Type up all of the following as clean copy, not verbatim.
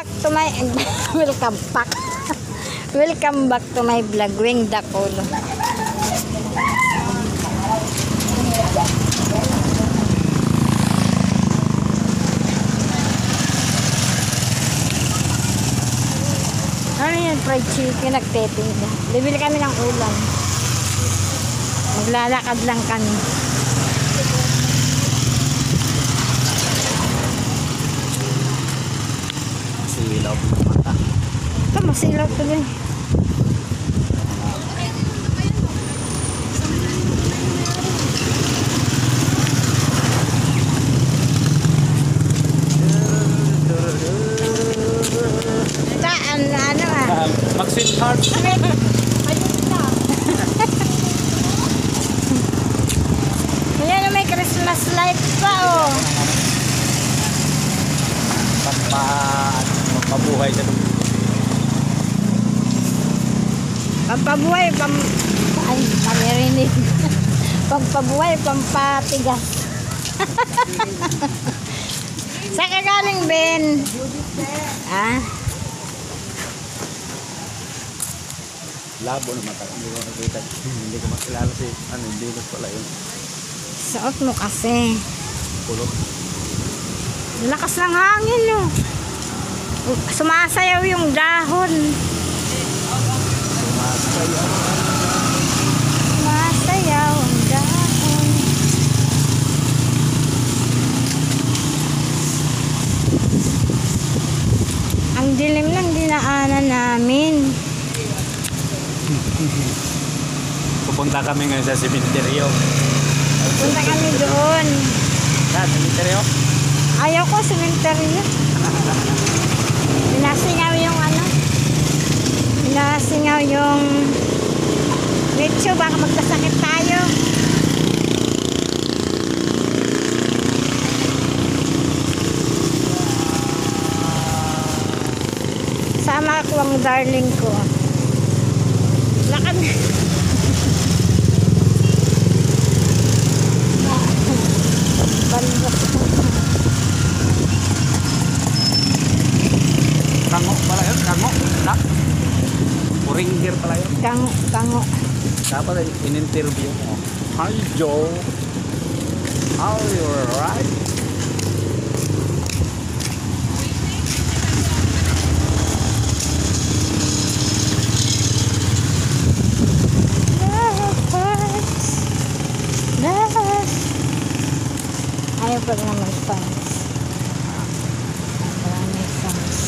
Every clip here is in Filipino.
back to my welcome back. Welcome back to my vlog, Wing Dakolo. Ano yan, fried chicken, nagtetinda. Bibili kami ng ulam. Maglalakad lang kami. Masilaw ng mata. Ito, masilaw tuloy. Mag-sweet heart. Ayan, may Christmas light pa, oh. Pampabuhay siya. Pampabuhay, ay, pamirinig. Pampabuhay, pampatigas. Saan ka galing, Ben? Ah? Labo na mata. Hindi ko makikita. Hindi ko makilala si hindi ko pala yun. Suot mo kasi. Pulot. Lakas ng hangin, no. Sumasayaw yung dahon. Sumasayaw ang dahon. Ang dilim ng dinaanan namin. Pupunta kami ngayon sa sementeryo. Punta kami doon. Sa sementeryo? Ayaw ko sementeryo. Pinasingaw yung ano. Pinasingaw yung medyo baka magkasakit tayo. Sama ko ang darling ko. Lakad. Kango pala yun. Kango. Na? Puringgir pala yun. Kango, kango. Dapat in-interview mo. Hi Joe. How are you, alright? Ayaw pa naman fans. Maraming fans.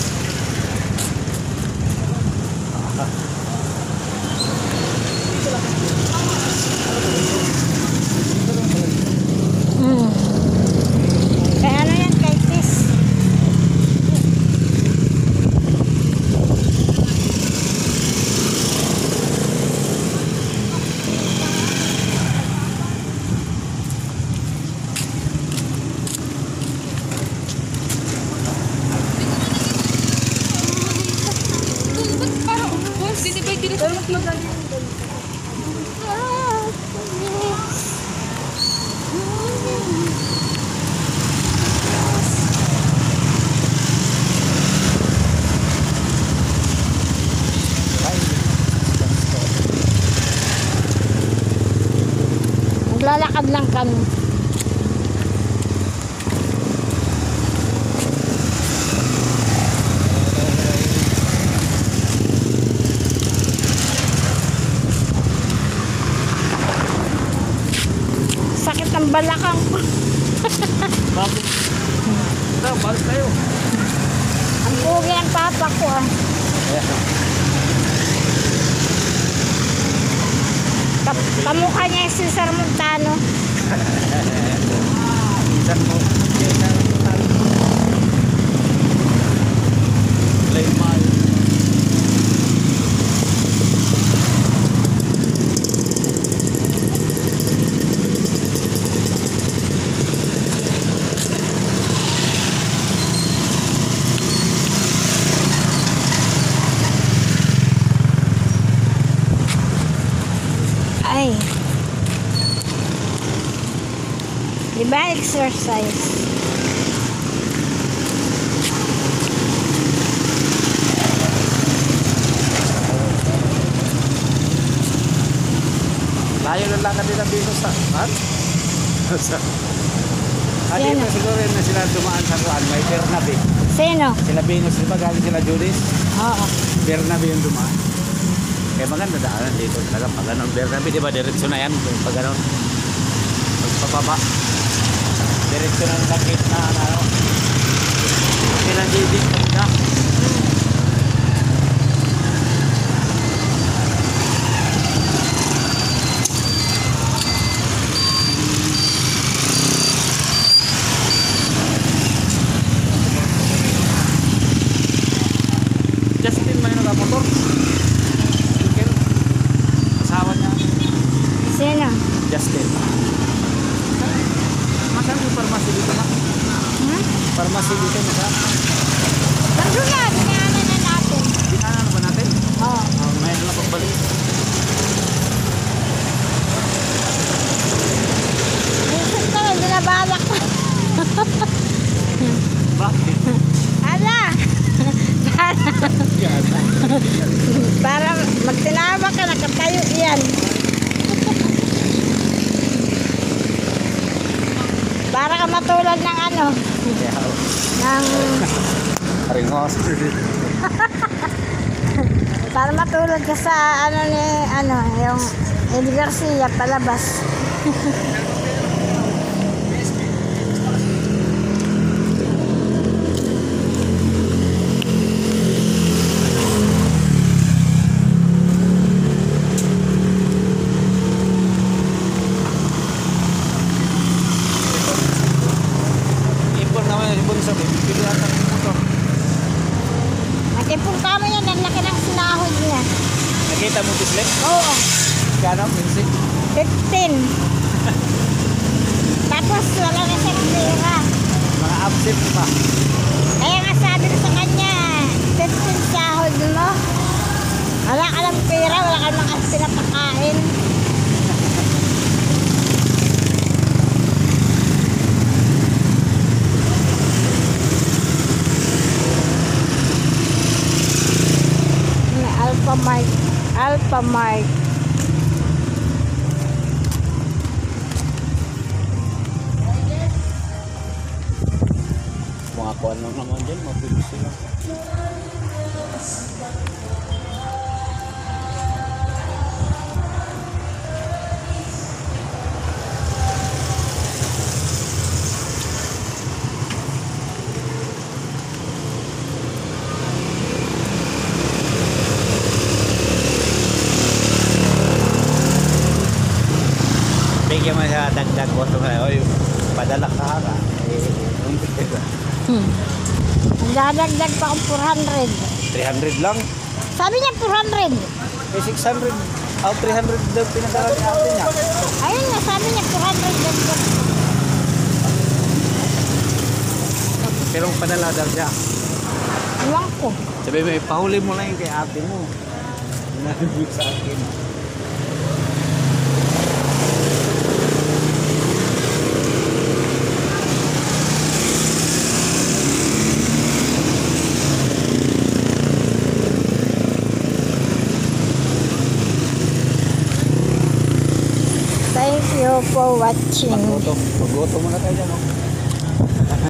Kaya ano yan, kay Tis? Maglalakad lang kami. Sakit ng balakang ko. Bakit? Ito, balik tayo. Ang pugi ang papa ko, ah. Kamukha niya yung Cesar Montano. Cesar Montano. Layman. Ay. Diba exercise? lakad nila dito sa... Han? Dito Sino? siguro yun na sila dumaan sa kuan. May Bernabe. Sino? Sila Venus, di ba galing sila Julis? Oo. Bernabe yung dumaan. Kaya maganda daanan dito talaga. Pag ganun, Bernabe, di ba? Diretso na yan. Pag ganun. Pagpapaba. Diretso na ng sakit na ano. Sila JD. Na. Justin man yung nakamotor. Tingkel. Asawa niya. Sino? Justin. Masang yung pharmacy dito na? Hmm? Pharmacy dito na? Nandun na, dinaanan na natin. Dinaanan ba natin? Oo. Mayroon na pagbalik. Minsan ka na, binabalak ko. Bakit? Ala! Yan. Para magtinama ka, nakatayo yan. Para ka matulad ng ano, ng... Haringos. Para matulad ka sa ano ni, ano, yung Eddie Garcia palabas. Ipon naman yung ibon sa pilihan ng motor. Nakipong kamo yan, ang laki ng sinahod niya. Nakita mo display? Oo, Kano? Minsi? 15. Tapos wala na siyang pera. Mga absent pa. Kaya nga sabi ko sa kanya, 15 sahod mo. Wala ka ng pera, wala ka ng pinapakain. Alphamart. Alphamart. Mga kuwan lang naman dyan, mabilis sila. Bigyan mo sa dagdag ko sa oy, padala ka ha. Dadagdag pa akong 400. 300 lang. Sabi niya 400. Eh 600 o 300 daw pinadala ni ate niya. Ayun nga, sabi niya 400 dagdag. Pero padala daw siya. Iwan ko. Sabi mo, ipahuli mo lang yung kay ate mo. Nalibig sa akin. Thank you for watching. Magluto. Magluto muna tayo dyan. Oh.